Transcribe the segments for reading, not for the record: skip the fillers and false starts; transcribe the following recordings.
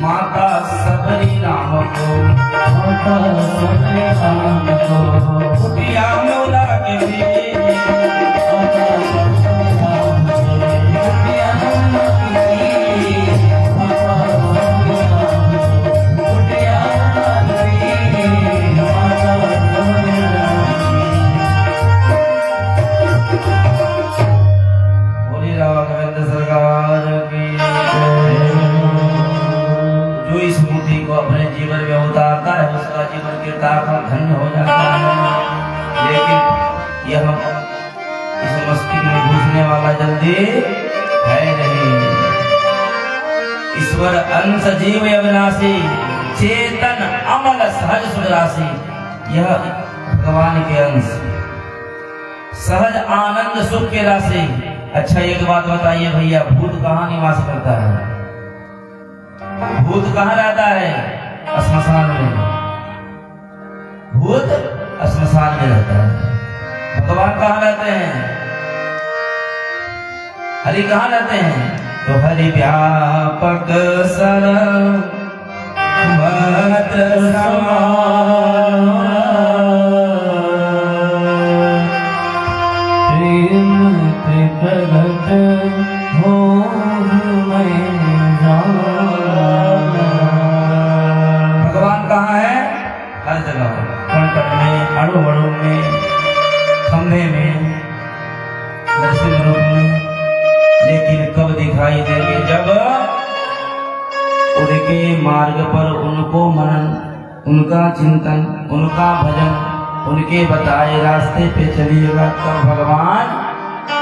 माता सबरी राम को कुटिया मोला के धन्य हो जाता है। लेकिन यह इस मस्तिष्क में घुसने वाला जल्दी है नहीं। ईश्वर अंश जीव अविनाशी, चेतन अमल सहज सुरासी। यह भगवान के अंश, सहज आनंद सुख के राशि। अच्छा एक बात बताइए भैया, भूत कहाँ निवास करता है? भूत कहाँ रहता है? श्मशान में। भूत श्मशान में रहता है। भगवान कहाँ रहते हैं? हरि कहाँ रहते हैं? तो हरि व्यापक सर्वत्र समान, प्रेम के प्रगट हो मैं जाना। भगवान कहाँ है? हर जगह, कण में, अणु अणु में, खंभे में, नरसिंह रूप में। लेकिन कब दिखाई देंगे? जब उनके मार्ग पर उनको मनन, उनका चिंतन, उनका भजन, उनके बताए रास्ते पे चलिएगा तब भगवान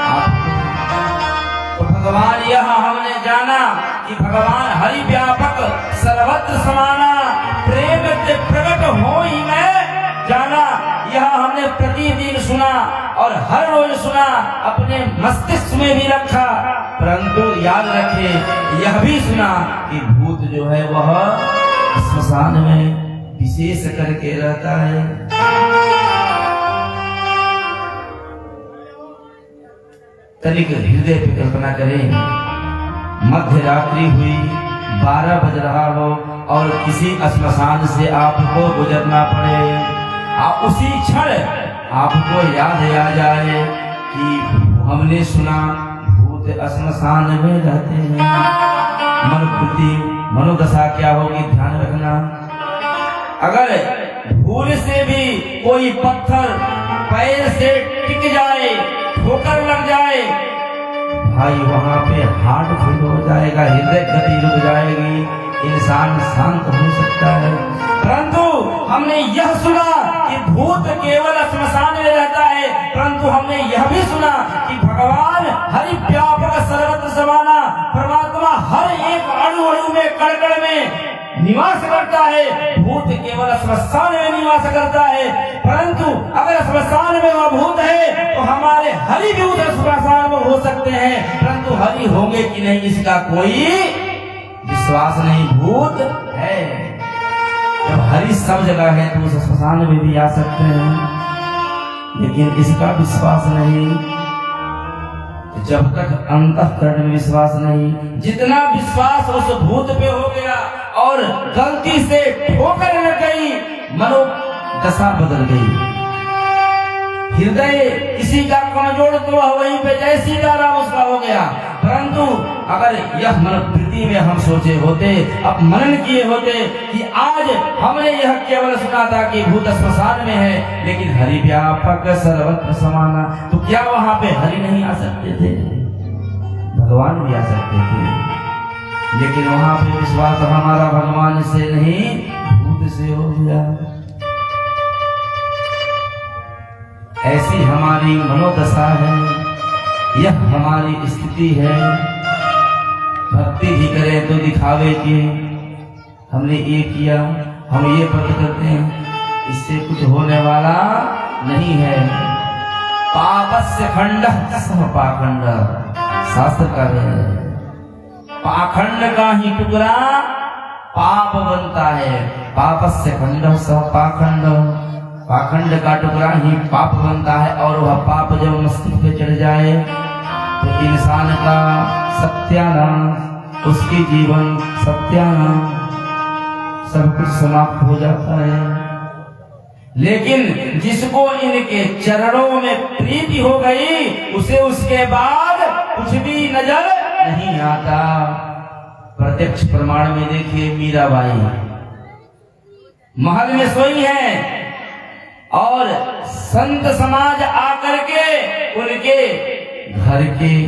आपको। तो भगवान यह हमने जाना कि भगवान हरि व्यापक सर्वत्र समाना, प्रेम से प्रकट हो ही मैं जाना। यह हमने प्रतिदिन सुना और हर रोज सुना, अपने मस्तिष्क में भी रखा। परंतु याद रखे, यह भी सुना कि भूत जो है वह श्मशान में विशेष करके रहता है। तनिक हृदय पे कल्पना करें, मध्य रात्रि हुई, 12 बज रहा हो और किसी श्मशान से आपको गुजरना पड़े, आप उसी क्षण आपको याद आ जाए कि हमने सुना भूत श्मशान में रहते हैं। मनोवृत्ति, मनोदशा क्या होगी? ध्यान रखना। अगर भूल से भी कोई पत्थर पैर से टिक जाए, ठोकर लग जाए, भाई वहां पे हार्ट फेल हो जाएगा, हृदय गति रुक जाएगी, इंसान शांत हो सकता है। परंतु हमने यह सुना कि भूत केवल श्मशान में रहता है, परंतु हमने यह भी सुना कि भगवान हरि व्यापक सर्वत्र समाना, परमात्मा हर एक अणु अणु में, कण कण में निवास करता है। भूत केवल श्मशान में निवास करता है, परंतु अगर श्मशान में वह भूत है तो हमारे हरि भी उधर श्मशान में हो सकते हैं, परंतु हरि होंगे कि नहीं इसका कोई विश्वास नहीं। भूत है, जब हरि सब जगह है तो उस श्मशान में भी आ सकते हैं, लेकिन इसका विश्वास नहीं। जब तक अंतःकरण में विश्वास नहीं, जितना विश्वास उस भूत पे हो गया और गलती से ठोकर लग गई, मनोदशा बदल गई, हृदय किसी का कमजोर तो वहीं पे जैसी आराम उसका हो गया। परंतु अगर यह मनोवृत्ति में हम सोचे होते, अब मनन किए होते कि आज हमने यह केवल सुना था कि भूत श्मशान में है, लेकिन हरि व्यापक सर्वत्र समाना, तो क्या वहां पे हरि नहीं आ सकते थे? भगवान भी आ सकते थे, लेकिन वहां पे विश्वास हमारा भगवान से नहीं भूत से हो गया। ऐसी हमारी मनोदशा है, यह हमारी स्थिति है। भक्ति भी करें तो दिखावे की हमने ये किया, हम ये व्रत करते हैं, इससे कुछ होने वाला नहीं है। पापस्य खंडः सह पाखंड, शास्त्र का है। पाखंड का ही टुकड़ा पाप बनता है। पापस्य खंडः सह पाखंड, पाखंड का टुकड़ा ही पाप बनता है, और वह पाप जब मस्तिष्क पे चढ़ जाए तो इंसान का सत्यानाश, उसकी जीवन सत्यानाश, सब कुछ समाप्त हो जाता है। लेकिन जिसको इनके चरणों में प्रीति हो गई, उसे उसके बाद कुछ भी नजर नहीं आता। प्रत्यक्ष प्रमाण में देखिए, मीराबाई महल में सोई है और संत समाज आकर के उनके घर के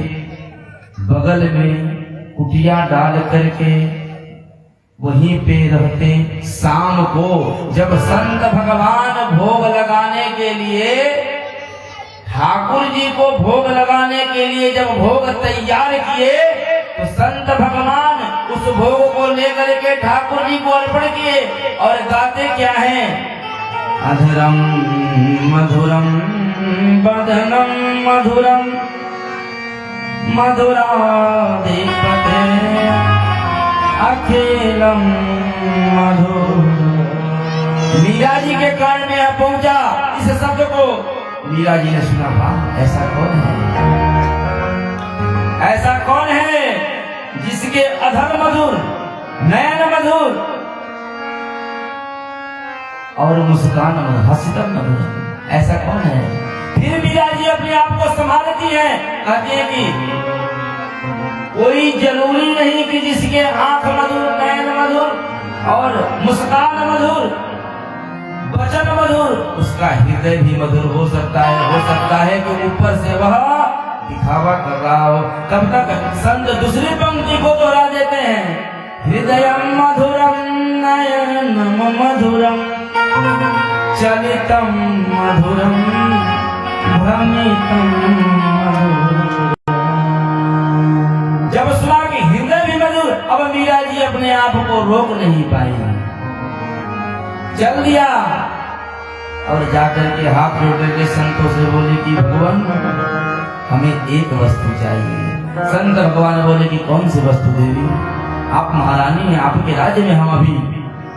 बगल में कुटिया डाल करके वहीं पे रहते। शाम को जब संत भगवान भोग लगाने के लिए, ठाकुर जी को भोग लगाने के लिए जब भोग तैयार किए, तो संत भगवान उस भोग को लेकर के ठाकुर जी को अर्पण किए और गाते क्या हैं? अधरम मधुरम बदनम मधुरम मधुराधिपते अखिलम मधुर। मीरा जी के कान में पहुंचा इस शब्द को। मीरा जी ने सुना, वाह, ऐसा कौन है, ऐसा कौन है जिसके अधर मधुर, नयन मधुर और मुस्कान मधुर, हंसतम मधुर, ऐसा कौन है? फिर मीरा जी अपने आप को संभालती है, कहती है कि कोई जरूरी नहीं कि जिसके आंख मधुर, नयन मधुर और मुस्कान मधुर, वचन मधुर, उसका हृदय भी मधुर हो सकता है। हो सकता है कि ऊपर से वह दिखावा कर रहा हो। तब तक संत दूसरी पंक्ति को दोहरा देते हैं, हृदयम मधुरम नयनम मधुरम चलितम मधुरम भ्रमितम मधुरम। जब सुना कि हृदय भी मधुर, अब मीरा जी अपने आप को रोक नहीं पाई, चल दिया और जाकर के हाथ जोड़ करके संतों से बोले कि भगवान, हमें एक वस्तु चाहिए। संत भगवान बोले कि कौन सी वस्तु देवी? आप महारानी हैं, आपके राज्य में हम अभी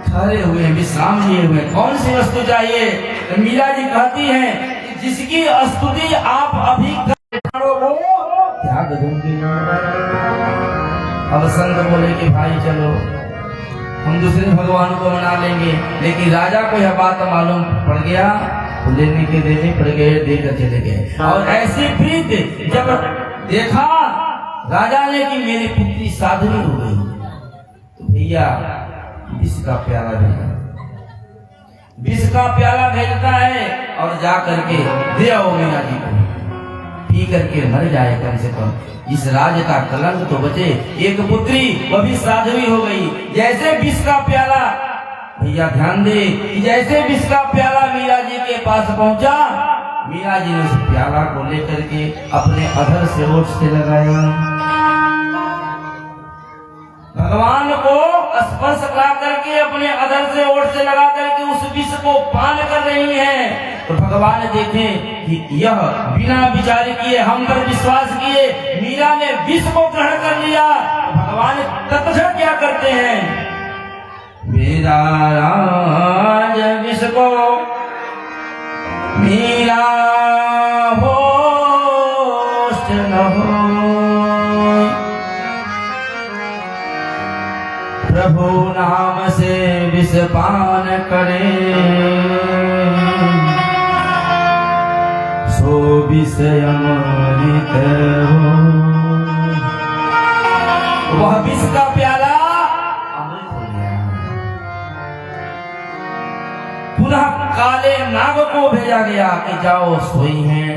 ठहरे हुए हैं, विश्राम लिए हुए, कौन सी वस्तु चाहिए? तो मीरा जी कहती हैं, जिसकी स्तुति आप अभी त्याग दूंगी। अब संत बोले कि भाई चलो, हम दूसरे भगवान को मना लेंगे। लेकिन राजा को यह बात मालूम पड़ गया, तो लेने के देने पड़ गए, देकर चले गए। और ऐसी प्रीत जब देखा राजा ने कि मेरी पुत्री साध्वी हो गई, तो भैया विष का प्याला भेजा, विष का प्याला भेजता है और जा करके दे आओ मीरा जी को, पी करके मर जाए कम से कम, इस राज का कलंक तो बचे। एक पुत्री वह भी साध्वी हो गई। जैसे विष का प्याला, भैया ध्यान दे, जैसे विष का प्याला मीरा जी के पास पहुंचा, मीरा जी ने उस प्याला को लेकर के अपने अधर से ओठ से लगाया, भगवान को स्पर्श करा करके अपने अधर से ओठ से लगा करके उस विष को पान कर रही है। तो भगवान देखें कि यह बिना विचार किए, हम पर विश्वास किए, मीरा ने विष को ग्रहण कर लिया। भगवान तत्क्षण क्या करते हैं? मेरा राज विष को मीरा होश न हो, प्रभु नाम से विष पान करे, सो विष अमृत हो। वह विष का प्याला अमृत हो गया। पुनः काले नाग को भेजा गया कि जाओ, सोई हैं,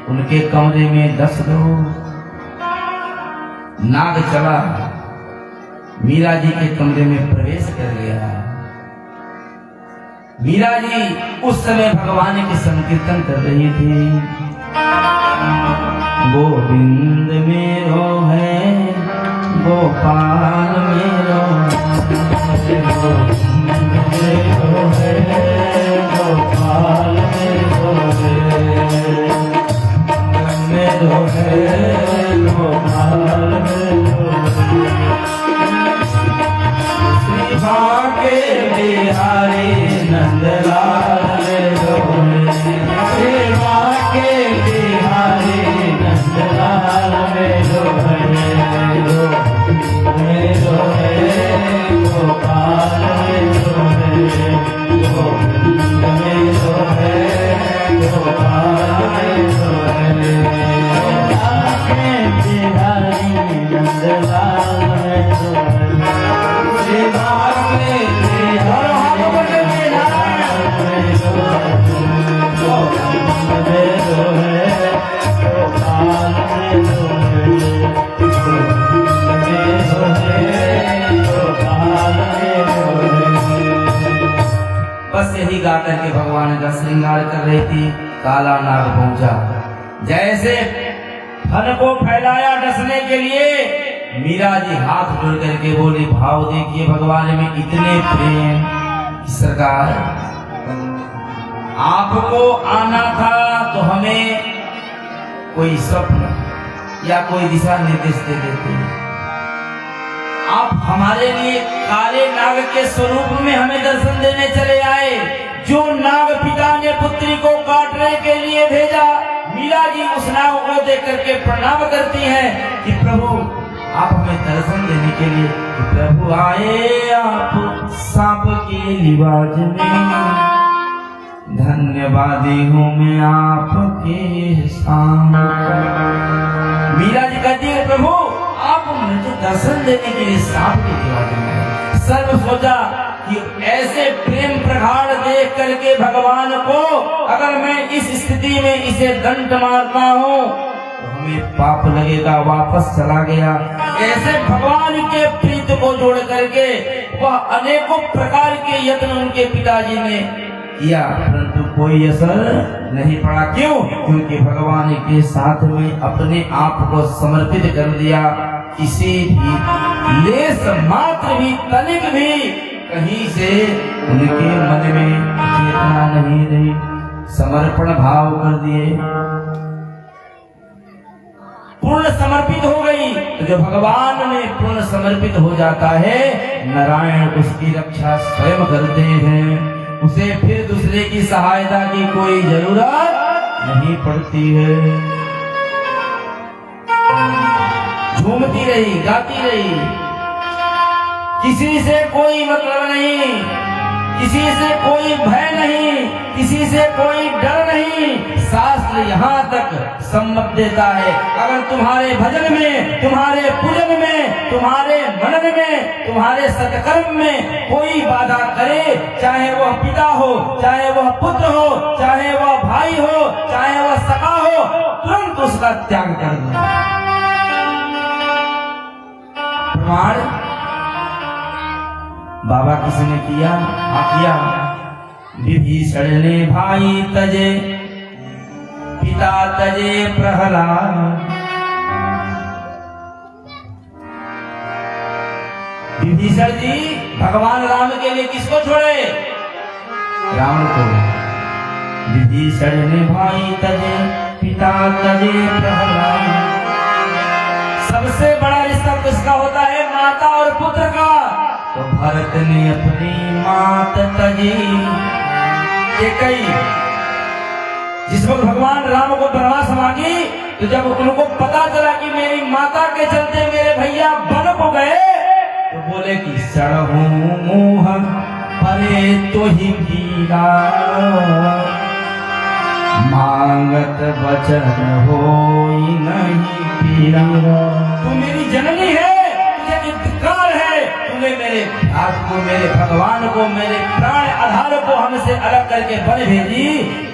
उनके कमरे में डस दो। नाग चला, मीरा जी के कमरे में प्रवेश कर गया। मीरा जी उस समय भगवान के संकीर्तन कर रही थी, गोविंद मेरो है, गोपाल मेरो है, गोविंद मेरो है, गोपाल मेरो है, गोपाल मेरो श्री भाग्य बिहारी नंदलाल रो। श्रृंगार कर रही थी, काला नाग पहुंचा। जैसे फन को फैलाया डसने के लिए, मीरा जी हाथ जोड़ करके बोली, भाव देखिए भगवान में इतने प्रेम। सरकार, आपको आना था तो हमें कोई स्वप्न या कोई दिशा निर्देश दे देते। आप हमारे लिए काले नाग के स्वरूप में हमें दर्शन देने चले आए। जो नाग पिता ने पुत्री को काटने के लिए भेजा, मीरा जी उस नाग को देख करके प्रणाम करती हैं कि प्रभु आप हमें दर्शन देने के लिए। प्रभु आए आप सांप के लिबाज में, धन्यवादी हूँ मैं आपके सामने। मीरा जी कहती है प्रभु आप मुझे दर्शन देने के लिए सांप के लिबाज में। सर्व सोचा कि ऐसे प्रेम प्रगाढ़ देख करके भगवान को अगर मैं इस स्थिति में इसे दंड मारता हूँ तो हमें पाप लगेगा, वापस चला गया। ऐसे भगवान के प्रीत को जोड़ करके वह अनेकों प्रकार के यत्न उनके पिताजी ने किया, परंतु कोई असर नहीं पड़ा। क्यों? क्योंकि भगवान के साथ में अपने आप को समर्पित कर दिया। किसी भी लेस मात्र भी तनिक भी कहीं से उनके मन में चेतना नहीं रही, समर्पण भाव कर दिए, पूर्ण समर्पित हो गई। तो जो भगवान में पूर्ण समर्पित हो जाता है, नारायण उसकी रक्षा स्वयं करते हैं। उसे फिर दूसरे की सहायता की कोई जरूरत नहीं पड़ती है। झूमती रही, गाती रही, किसी से कोई मतलब नहीं, किसी से कोई भय नहीं, किसी से कोई डर नहीं। शास्त्र यहाँ तक सम्मत देता है, अगर तुम्हारे भजन में, तुम्हारे पूजन में, तुम्हारे मनन में, तुम्हारे सत्कर्म में कोई बाधा करे, चाहे वह पिता हो, चाहे वह पुत्र हो, चाहे वह भाई हो, चाहे वह सखा हो, तुरंत उसका त्याग कर दो। प्रमाण बाबा किसने किया? हाँ किया। विभीषण ने भाई तजे, पिता तजे प्रहलाद। विभीषण जी भगवान राम के लिए किसको छोड़े? राम को। विभीषण ने भाई तजे, पिता तजे प्रहलाद। सबसे बड़ा रिश्ता किसका होता है? माता और पुत्र का। तो भरत ने अपनी मात तजी। कई जिस वक्त भगवान राम को वनवास मांगी, तो जब उनको पता चला कि मेरी माता के चलते मेरे भैया वन को गए, तो बोले कि सड़हू मुँह परे तो ही वीरा, मांगत वचन होई नहीं पीरा। तू मेरी जननी है, तुझे धिक्कार है, तूने मेरे भ्रात को, मेरे भगवान को, मेरे प्राण आधार को हमसे अलग करके वन भेजी।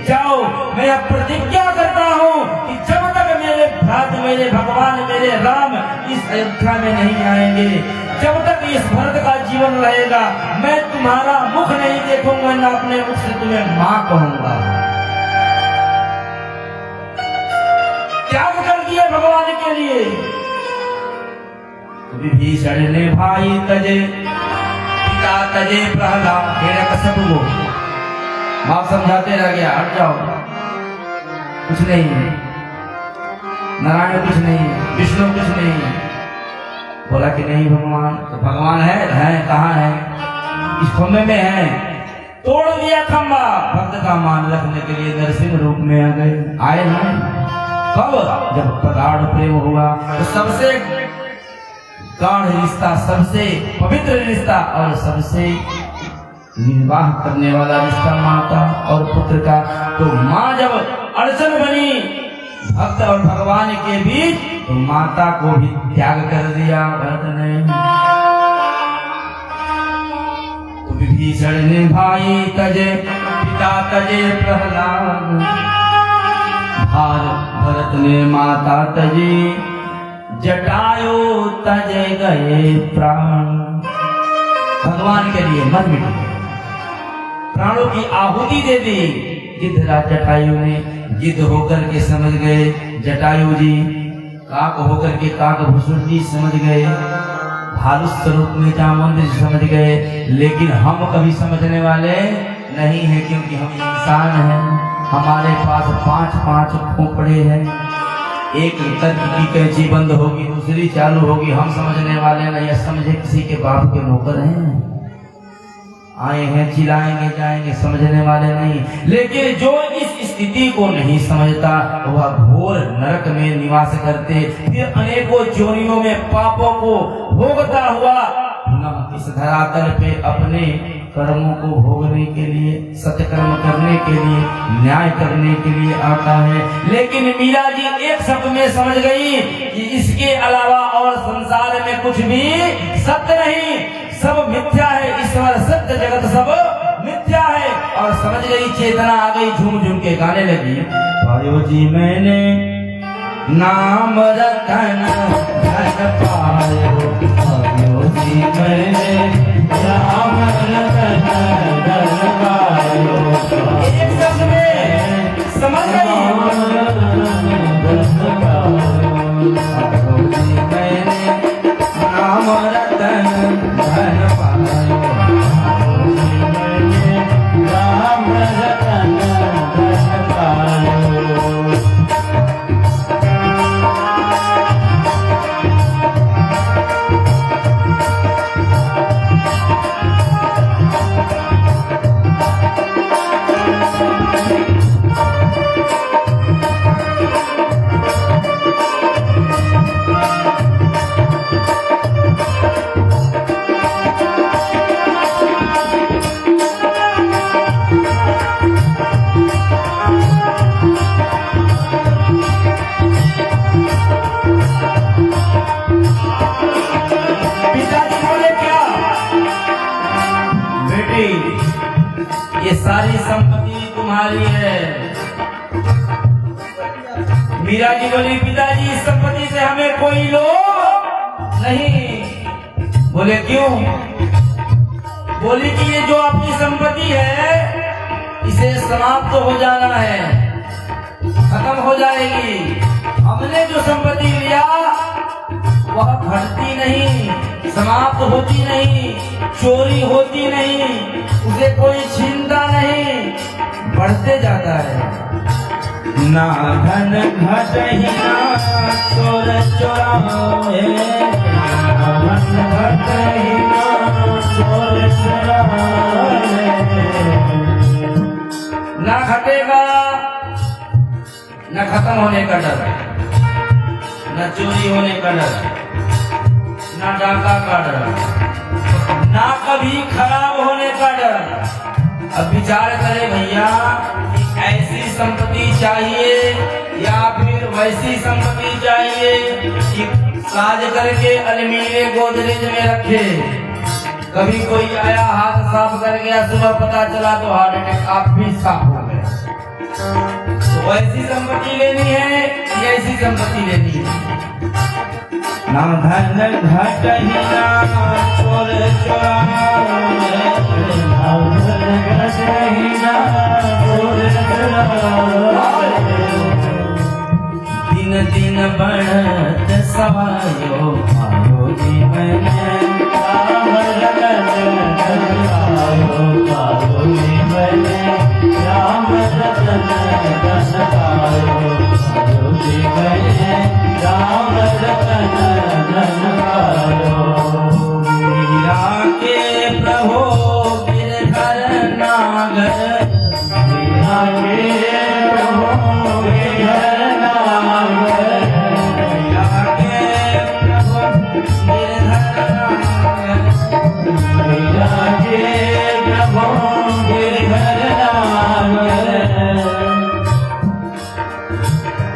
जाओ, मैं प्रतिज्ञा करता हूँ कि जब तक मेरे भ्रात, मेरे भगवान, मेरे राम इस अयोध्या में नहीं आएंगे, जब तक इस भरत का जीवन रहेगा, मैं तुम्हारा मुख नहीं देखूंगा, न अपने मुख से तुम्हें माँ कहूंगा। त्याग कर दिया भगवान के लिए। विभीषण ने भाई तजे, पिता तजे प्रहलाद। हिरण्यकश्यप को बाप समझाते रह गया, हट जाओ, कुछ नहीं, नारायण कुछ नहीं, विष्णु कुछ नहीं। बोला कि नहीं भगवान, तो भगवान है कहाँ है? इस खंबे में है। तोड़ दिया खंबा। भक्त का मान रखने के लिए नरसिंह रूप में आ गए, आए हैं। कब? जब प्रगाढ़ प्रेम हुआ, तो सबसे गाढ़ रिश्ता, सबसे पवित्र रिश्ता और सबसे निर्वाह करने वाला रिश्ता माता और पुत्र का। तो माँ जब अड़चन बनी भक्त और भगवान के बीच, तो माता को भी त्याग कर दिया भरत ने। तो विभीषण ने भाई तजे, पिता तजे प्रहलाद। भरत ने माता तजी, जटायु तजे गए प्राण। भगवान के लिए मन मिटे, प्राणों की आहुति दे दी। गिद्धराज जटायु ने गिद्ध होकर के समझ गए जटायु जी, काक होकर के काकभूषण जी समझ गए, भालू स्वरूप में चामुंड जी समझ गए, लेकिन हम कभी समझने वाले नहीं है, क्योंकि हम इंसान हैं। हमारे पास 5-5 खोपड़े हैं, एक तर्क की कैंची बंद होगी, दूसरी चालू होगी। हम समझने वाले नहीं, समझे किसी के बाप के नौकर हैं, आए हैं चिल्लाएंगे जाएंगे, समझने वाले नहीं। लेकिन जो इस स्थिति को नहीं समझता वह घोर नरक में निवास करते, फिर अनेकों जोनियों में पापों को भोगता हुआ पुनः इस धरातल पे अपने कर्मों को भोगने के लिए, सत्कर्म करने के लिए, न्याय करने के लिए आता है। लेकिन मीरा जी एक शब्द में समझ गई कि इसके अलावा और संसार में कुछ भी सत्य नहीं, सब मिथ्या है, ईश्वर सत्य, जगत सब मिथ्या है। और समझ गई, चेतना आ गई, झूम झूम के गाने लगी, पायो जी मैंने नाम रतन धन पायो, पायो जी मैंने नाम रतन धन पायो। एक शब्द में समझ गई, पायो जी मैंने नाम रतन धन पायो, नाम रतन धन पायो। ये सारी संपत्ति तुम्हारी है। मीरा जी बोली, पिताजी इस संपत्ति से हमें कोई लोभ नहीं। बोले क्यों? बोली कि ये जो आपकी संपत्ति है इसे समाप्त हो जाना है, खत्म हो जाएगी। हमने जो संपत्ति लिया वह घटती नहीं, समाप्त होती नहीं, चोरी होती नहीं, उसे कोई छीनता नहीं, बढ़ते जाता है। ना धन घटहि ना चोर चोराए, ना धन घटहि ना चोर चोराए। ना घटेगा, न खत्म होने का डर, न चोरी होने का डर, ना डाका का डर, ना कभी खराब होने का डर। अब विचार करें भैया, ऐसी संपत्ति चाहिए या फिर वैसी संपत्ति चाहिए कि साज करके अलमीरे गोदरेज में रखे, कभी कोई आया हाथ साफ कर गया, सुबह पता चला तो हार्ट अटैक, आप भी साफ हो गए। तो वैसी संपत्ति लेनी है या ऐसी संपत्ति लेनी है? ना धन घटहि ना चोर चोराए, ना धन घटहि ना चोर चोराए। दिन दिन बढ़त सवायो, पायो जी मैंने नाम रतन धन पायो, पायो जी मैंने नाम रतन धन पायो, पायो जी मैंने नाम रतन धन पायो। मीरा के प्रभु गिरधर नागर, मीरा के प्रभु गिरधर नागर, मीरा के प्रभु गिरधर नागर, मीरा के प्रभु गिरधर नागर।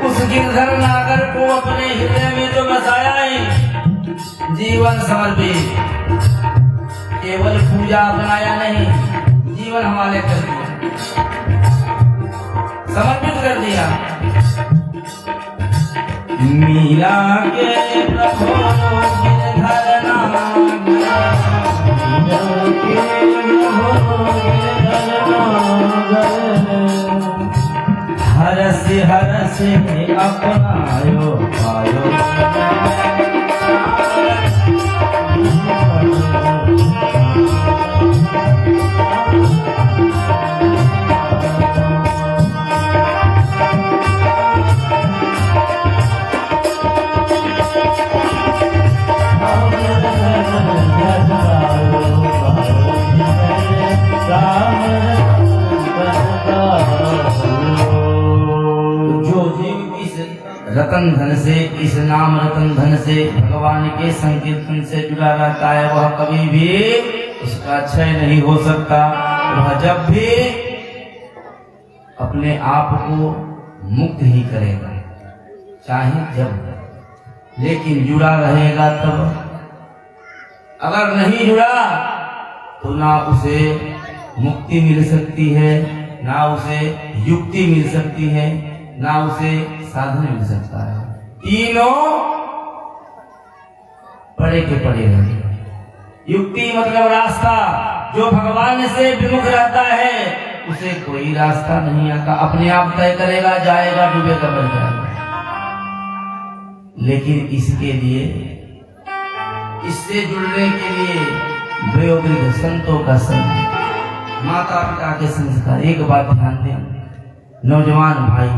उस गिरधर नागर को अपने हृदय में जो बसाया है, जीवन समर्पित, केवल पूजा अपनाया नहीं, जीवन हमारे कर दिया, समर्पित कर दिया। मीरा के प्रभु गिरधर नागर, मीरा के प्रभु गिरधर नागर। हरस हरस अपनायो पायो। रतन धन से, इस नाम रतन धन से, भगवान के संकीर्तन से जुड़ा रहता है, वह कभी भी उसका क्षय नहीं हो सकता। वह जब भी अपने आप को मुक्त ही करेगा, चाहे जब, लेकिन जुड़ा रहेगा तब। अगर नहीं जुड़ा तो ना उसे मुक्ति मिल सकती है, ना उसे युक्ति मिल सकती है, ना उसे साधन मिल सकता है। तीनों पड़े के पड़े रहे। युक्ति मतलब रास्ता, जो भगवान से विमुख रहता है उसे कोई रास्ता नहीं आता, अपने आप तय करेगा, जाएगा, डूबेगा, मर जाएगा। लेकिन इसके लिए, इससे जुड़ने के लिए वयोवृद्ध संतों का संग, माता पिता के संस्कार। एक बात ध्यान दें नौजवान भाई,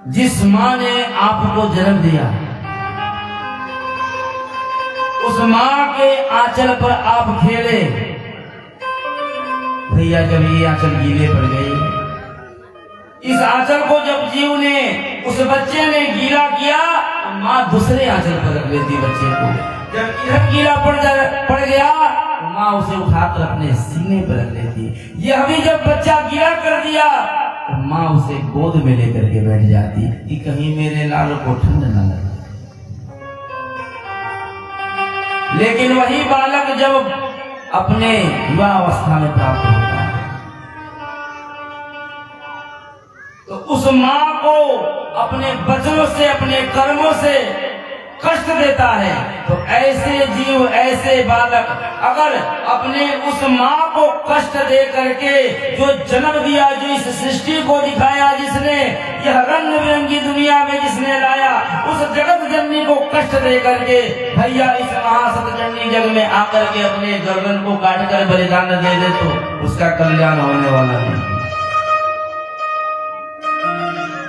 जिस माँ ने आपको जन्म दिया, उस माँ के आंचल पर आप खेले। भैया जब ये आंचल गीले पड़ गए, इस आंचल को जब जीव ने, उस बच्चे ने गीला किया, माँ दूसरे आंचल पर रख लेती बच्चे को। जब इधर गीला पड़ गया, माँ उसे उठाकर अपने सीने पर रख लेती। यह भी जब बच्चा गीला कर दिया तो माँ उसे गोद में लेकर के बैठ जाती कि कहीं मेरे लाल को ठंड न लगे। लेकिन वही बालक जब अपने युवा अवस्था में प्राप्त होता है तो उस माँ को अपने वचनों से, अपने कर्मों से कष्ट देता है। तो ऐसे जीव, ऐसे बालक अगर अपने उस माँ को कष्ट दे करके, जो जन्म दिया, जो इस सृष्टि को दिखाया, जिसने यह रंग बिरंगी दुनिया में जिसने लाया, उस जगत जननी को कष्ट दे करके भैया इस महासतचंडी जग में आकर के अपने गर्दन को काट कर बलिदान दे दे तो उसका कल्याण होने वाला नहीं,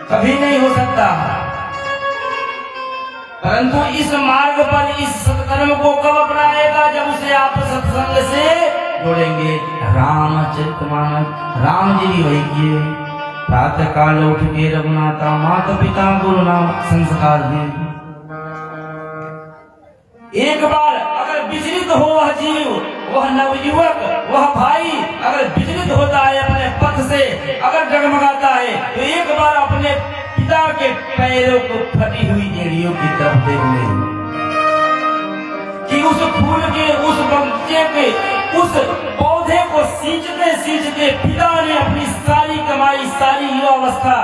कभी नहीं हो सकता। परंतु इस मार्ग पर, इस सत्कर्म को कब अपनाएगा? जब उसे आप सत्संग से जोड़ेंगे। रामचरितमानस, राम जी भी वही किए। प्रातः काल उठ के रघुनाथा, माता पिता गुरु नाम संस्कार दिए। एक बार अगर विचलित हो वह जीव, वह नवयुवक, वह भाई अगर विचलित होता है अपने पथ से, अगर डगमगाता है, तो एक बार अपने पिता के पैरों को फटी हुई एड़ियों की तरफ देख ले कि उस फूल के, उस बगीचे के, उस पौधे को सींचते सींचते पिता ने अपनी सारी कमाई, सारी युवावस्था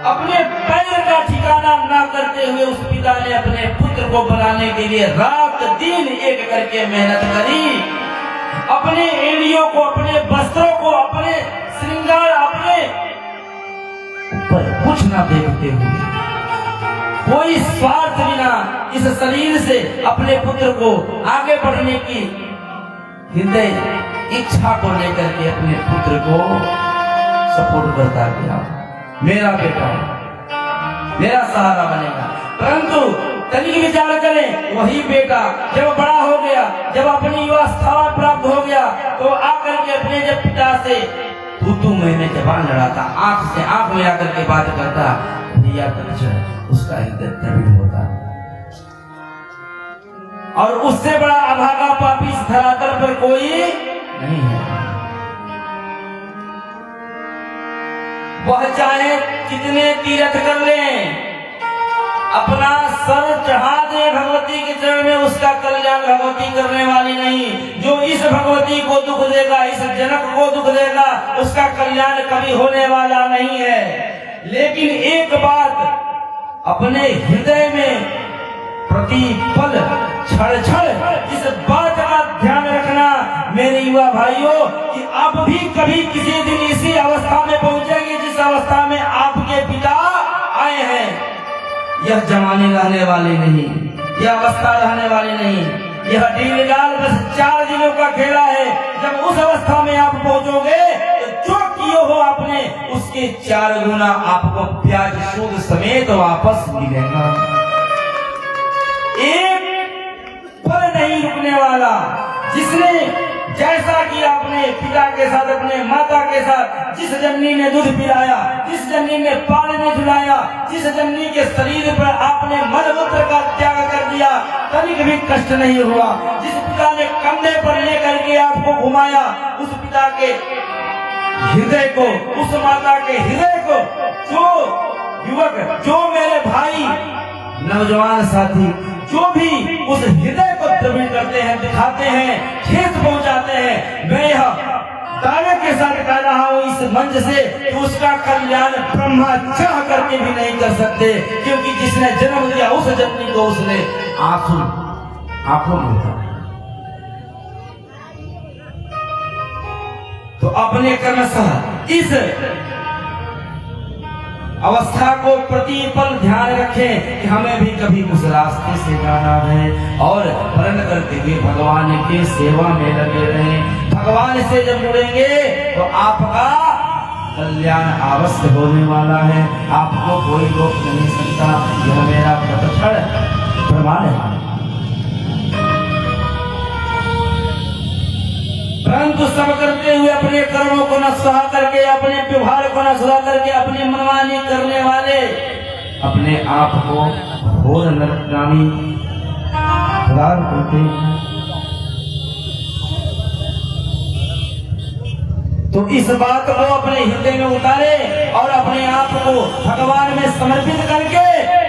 अपने पैर का ठिकाना ना करते हुए उस पिता ने अपने पुत्र को बनाने के लिए रात दिन एक करके मेहनत करी। अपने एड़ियों को, अपने वस्त्रों को, अपने श्रृंगार, अपने ऊपर कुछ ना देखते हुए, कोई स्वार्थ बिना इस शरीर से अपने पुत्र को आगे बढ़ने की हृदय इच्छा को लेकर के अपने पुत्र को सपोर्ट करता गया। मेरा बेटा मेरा सहारा बनेगा। परंतु तनिक विचार करें, वही बेटा जब बड़ा हो गया, जब अपनी युवावस्था प्राप्त हो गया, तो आकर के अपने जब पिता से तू मैंने जबान लड़ाता, आंख से आंख मिला करके बात करता, भैया उसका हृदय द्रविड़ होता। और उससे बड़ा अभागा पापी इस धरातल पर कोई नहीं है। वह चाहे कितने तीर्थ कर लें, अपना सर चढ़ा दे भगवती के चरण में, उसका कल्याण भगवती करने वाली नहीं। जो इस भगवती को दुख देगा, इस जनक को दुख देगा, उसका कल्याण कभी होने वाला नहीं है। लेकिन एक बात अपने हृदय में प्रति पल क्षण क्षण इस बात का ध्यान रखना मेरे युवा भाइयों कि आप भी कभी किसी दिन इसी अवस्था में पहुंचेंगे जिस अवस्था में आपके पिता आए हैं। यह जवानी रहने वाली नहीं, यह अवस्था रहने वाली नहीं, यह डील बस 4 दिनों का खेला है। जब उस अवस्था में आप पहुंचोगे तो जो किए हो आपने उसके 4 गुना आपको ब्याज सूद समेत वापस मिलेगा। एक पल नहीं रुकने वाला। जिसने जैसा कि आपने पिता के साथ अपने माता के साथ जिस जननी ने दूध पिलाया, जिस जननी ने पालने झुलाया, जिस जननी के शरीर पर आपने मलमूत्र का त्याग कर दिया, तनिक भी कष्ट नहीं हुआ। जिस पिता ने कंधे पर लेकर के आपको घुमाया, उस पिता के हृदय को, उस माता के हृदय को, जो युवक, जो मेरे भाई नौजवान साथी जो भी उस हृदय को द्रविड़ करते हैं, दिखाते हैं, ठेस पहुंचाते हैं, मैं यह दावे के साथ कह रहा हूं इस मंच से कि उसका कल्याण ब्रह्मा चाह करके भी नहीं कर सकते, क्योंकि जिसने जन्म दिया उस जननी को उसने आंखों में देखा। तो अपने क्रमशः इस अवस्था को प्रतिपल ध्यान रखें कि हमें भी कभी उस रास्ते से जाना है और प्रण करते हुए भगवान के सेवा में लगे रहें। भगवान से जब जुड़ेंगे तो आपका कल्याण अवश्य होने वाला है, आपको कोई रोक नहीं सकता। यह मेरा प्रत्यक्ष प्रमाण है। परंतु सब करते हुए अपने कर्मों को न सहा करके, अपने व्यवहार को न सुधार करके, अपनी मनमानी करने वाले अपने आप को घोर नरकगामी करार करते। तो इस बात को अपने हृदय में उतारे और अपने आप को भगवान में समर्पित करके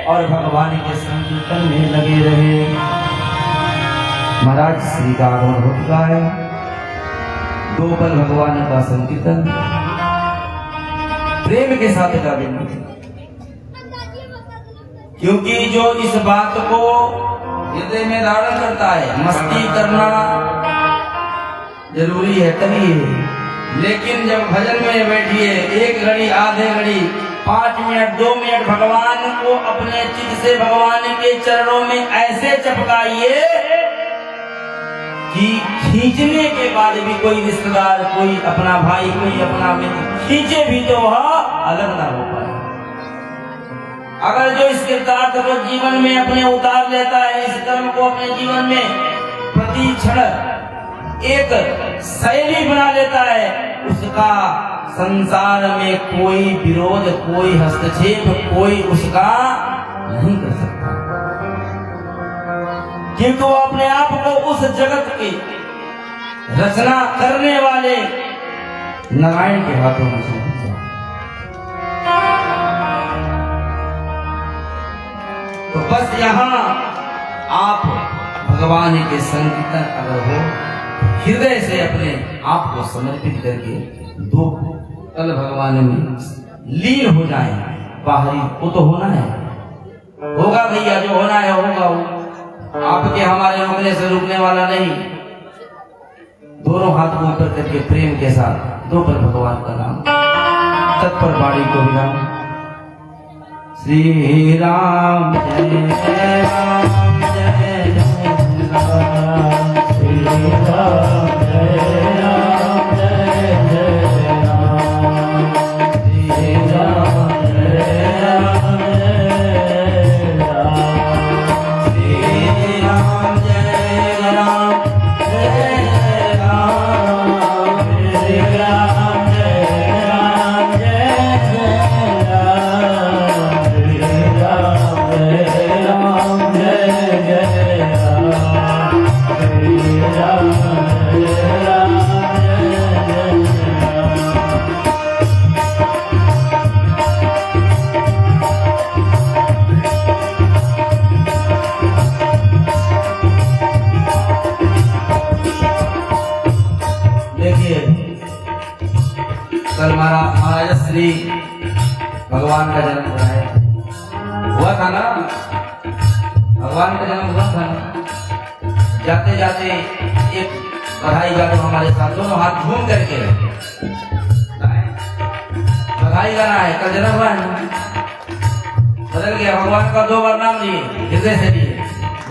और भगवान के संकीर्तन में लगे रहे। महाराज श्री का आगमन हो चुका है। 2 पल भगवान का संकीर्तन प्रेम के साथ गावेंगे, क्योंकि जो इस बात को हृदय में धारण करता है, मस्ती करना जरूरी है तभी है, लेकिन जब भजन में बैठिए 1 घड़ी, आधे घड़ी, 5 मिनट, 2 मिनट भगवान को अपने चित्त से भगवान के चरणों में ऐसे चपकाइए कि खींचने के बाद भी कोई रिश्तेदार, कोई अपना भाई, कोई अपना मित्र खींचे भी तो वह अलग ना हो पाए। अगर जो इस कृतार्थ को जीवन में अपने उतार लेता है, इस कर्म को अपने जीवन में प्रति क्षण एक शैली बना लेता है, उसका संसार में कोई विरोध, कोई हस्तक्षेप, कोई उसका नहीं कर सकता, क्योंकि वो अपने आप को उस जगत की रचना करने वाले नारायण के हाथों में सौंप दिया। तो बस यहाँ आप भगवान के संकीर्तन अगर हो, हृदय से अपने आप को समर्पित करके 2 पल भगवान में लीन हो जाए। बाहरी वो तो होना है, होगा भैया, जो होना है होगा, वो आपके हमारे रोकने से रुकने वाला नहीं। दोनों हाथ को ऊपर करके प्रेम के साथ 2 पल भगवान का नाम, तत्पर बाड़ी को विराम। श्री राम जय राम जय जय राम, श्री राम जय राम जय जय राम, श्री राम जय राम जय राम, श्री राम जय राम जय राम, श्री राम जय राम जय जय राम, श्री राम जय राम जय जय राम, श्री राम जय राम जय देखिए, कल महाराज श्री भगवान का जन्म हुआ था ना, भगवान का जन्म हुआ था। जाते जाते एक बधाई गा दो हमारे साथ, दोनों हाथ घूम करके बधाई गाना है। कल जन्म हुआ है, बदल गया। भगवान का 2 बार नाम लिए, हृदय से लिए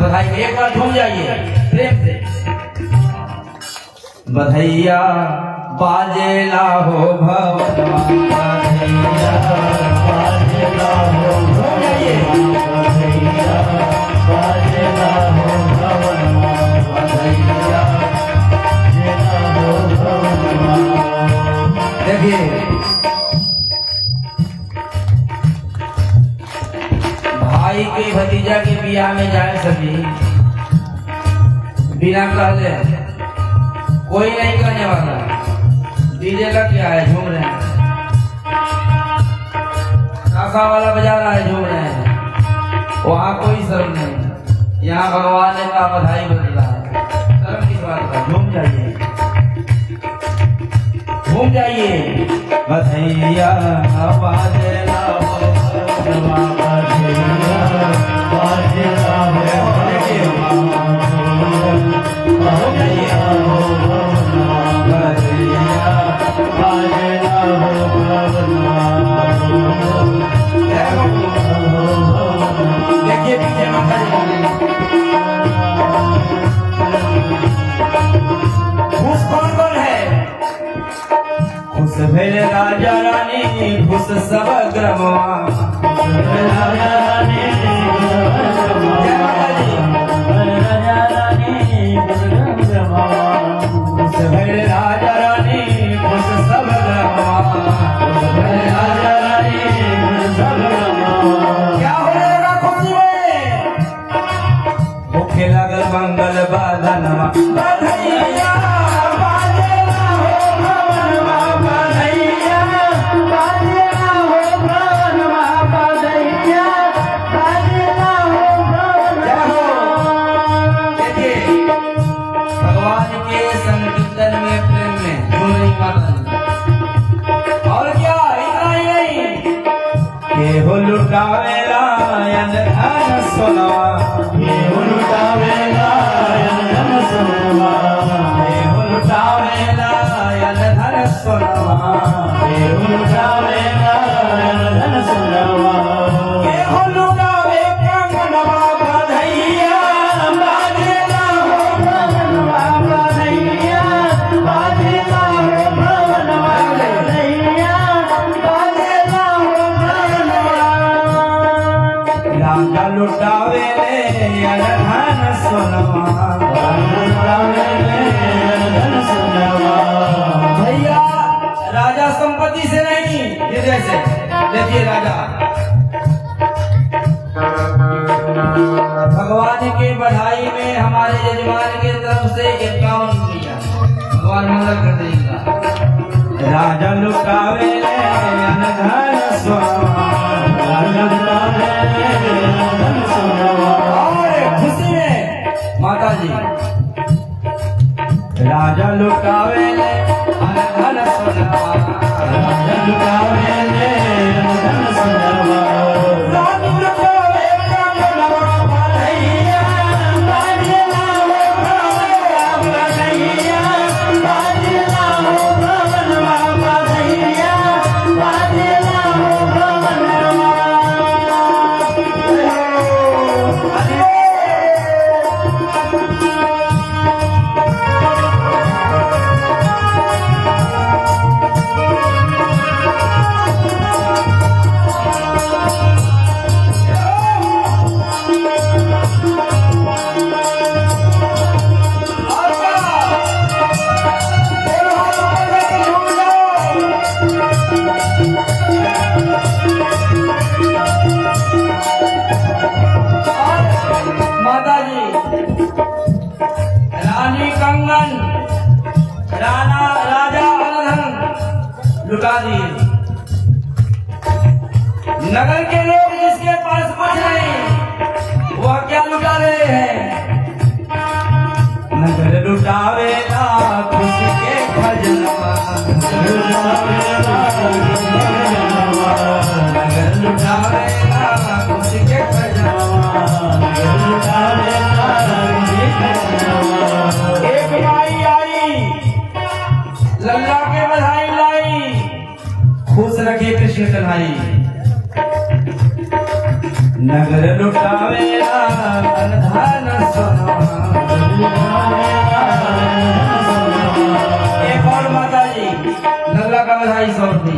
बधाई। एक बार झूम जाइए प्रेम से। बधैया बाजेला हो भवनवा, बधैया बाजेला हो, झूम जाइए। बधैया बाजेला हो भवनवा, बधैया बाजेला हो भवनवा। देखिए भाई के भतीजा के बियाह में जाए सभी, बिना कहले कोई नहीं करने वाला। डीजे का क्या है, झूम रहे हैं। काका वाला बजा रहा है, झूम रहे हैं। वहाँ कोई शर्म नहीं। यहाँ भगवान ने का बधाई बज रहा है। शर्म किस बात का? झूम जाइए, झूम जाइए। बधैया बाजेला हो भवनवा, बधैया बाजेला हो भवनवा, बधैया हो भवनवा, बधैया बाजेला हो भवनवा। देखिए पीछे माता जी, खुश कौन कौन है? खुश भेल राजा रानी, खुश सब ग्रमवा। राजा रानी खुश भेल राजा रानी, खुश सब ग्रमवा। राजा रानी खुश सब ग्रमवा। क्या होने लगा खुशी में? भूखे लगल मंगल बदनवा, बधैया बाजेला हो भवनवा, बधैया बाजेला हो भवनवा, बधैया बाजेला हो भवनवा। देखिए भगवान के संकीर्तन में, प्रेम में झूम रही माता जी। और क्या, इतना ही नहीं, केहू लुटावेला यन धन सोनवा, केहू लुटावेला यन धन सोनवा, केहू लुटावेला यन धन सोनवा, केहू लुटावेला यन धन सोनवा। केहू लुटावे कंगनवा, बधैया बाजेला हो भवनवा, बधैया बाजेला हो भवनवा, बधैया बाजेला हो भवनवा। राजा लुटावे यन धन सोनवा, लुटावे यन धन सोनवा। भैया राजा संपत्ति से नहीं, हृदय से। देखिए राजा भगवान के बधाई में हमारे यजमान के तरफ से 51 रुपया भगवान मंगल कर देगा। राजा लुटावे यन धन सोनवा, राजा लुटावे यन धन सोनवा। और खुशी में माता जी, राजा लुटावे यन धन सोनवा, राजा लुटावे यन धन सोनवा। रानी लुटावे कंगनवा, बधैया बाजेला हो भवनवा, बधैया बाजेला हो भवनवा, बधैया बाजेला हो भवनवा। माता जी रानी कंगन, राजा अनधन लुटा दिए। नगर के लोग जिसके पास कुछ नहीं, वह क्या लुटा रहे हैं? नगर लुटावेला खुश के खजनवा, लुटावेला नगर लुटावेला खुश के खजनवा, नगर लुटा कृष्ण कन्हाई नगर लुटावेला धन सोना। एक और माता जी लल्ला का बधाई सौंप दी,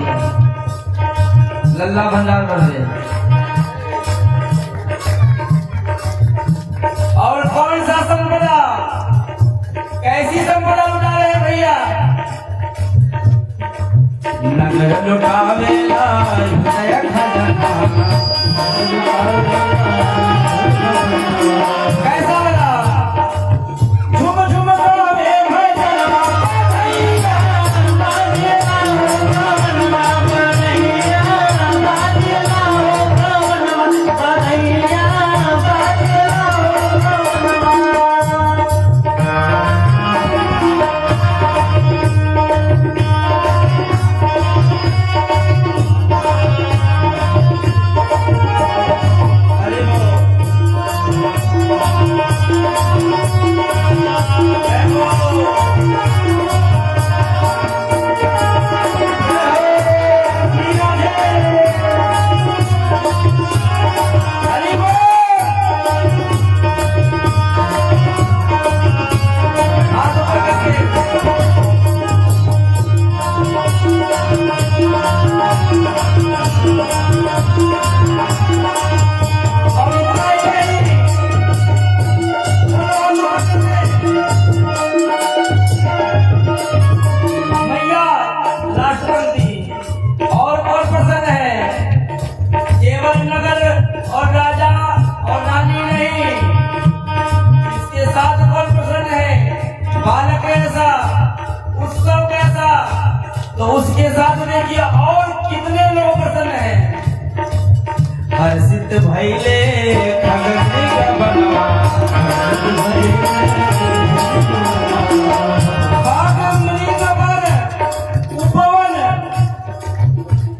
लल्ला भंडार कर दे। और कौन सा संपदा, कैसी संपदा लुटा रहे हैं भैया? नगर लुटावेला हृदय खजाना। कैसा लगा? झूम झूम गावे भजनवा कन्हैया, बाजेला भजनवा कन्हैया, बाजेला भजनवा कन्हैया, बाजेला तो उसके साथ देखिए और कितने लोग प्रसन्न हैं। हर्षित भइले खगने का बनवा, उपवन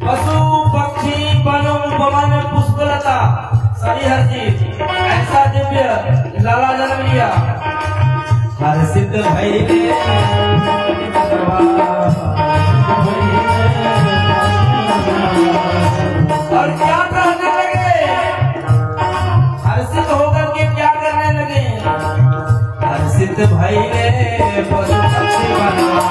पशु पक्षी वन उपवन पुष्पलता सभी हर्षित, ऐसा दिव्य लाला जन्म लिया। हर्षित भइले और क्या कहने लगे? हर्षित होकर के क्या करने लगे? हर्षित भइले पशु पक्षी बनवा,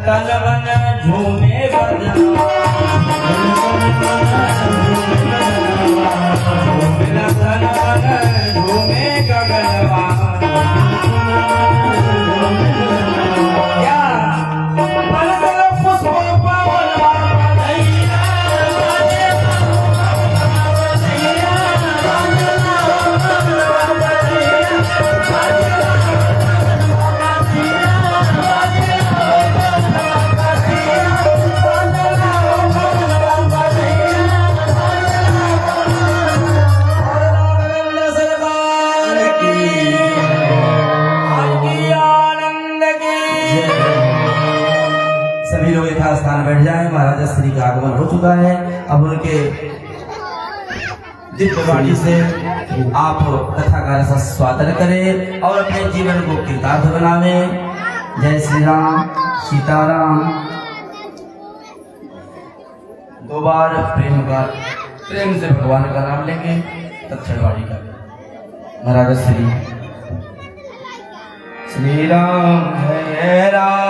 तलवन झूमे बजना, तलवन झूमे गगनवा। क्या पुष्प पवनवा कन्हैया, सभी लोग यथास्थान बैठ जाएं। महाराजा श्री का आगमन हो चुका है। अब उनके दिव्य वाणी से आप कथा का रस स्वादन करें और अपने जीवन को कृतार्थ बनावें। जय श्री राम, सीताराम। दो बार प्रेम से भगवान का नाम लेंगे तत्क्षणवाणी का। महाराज श्री राम जय राम।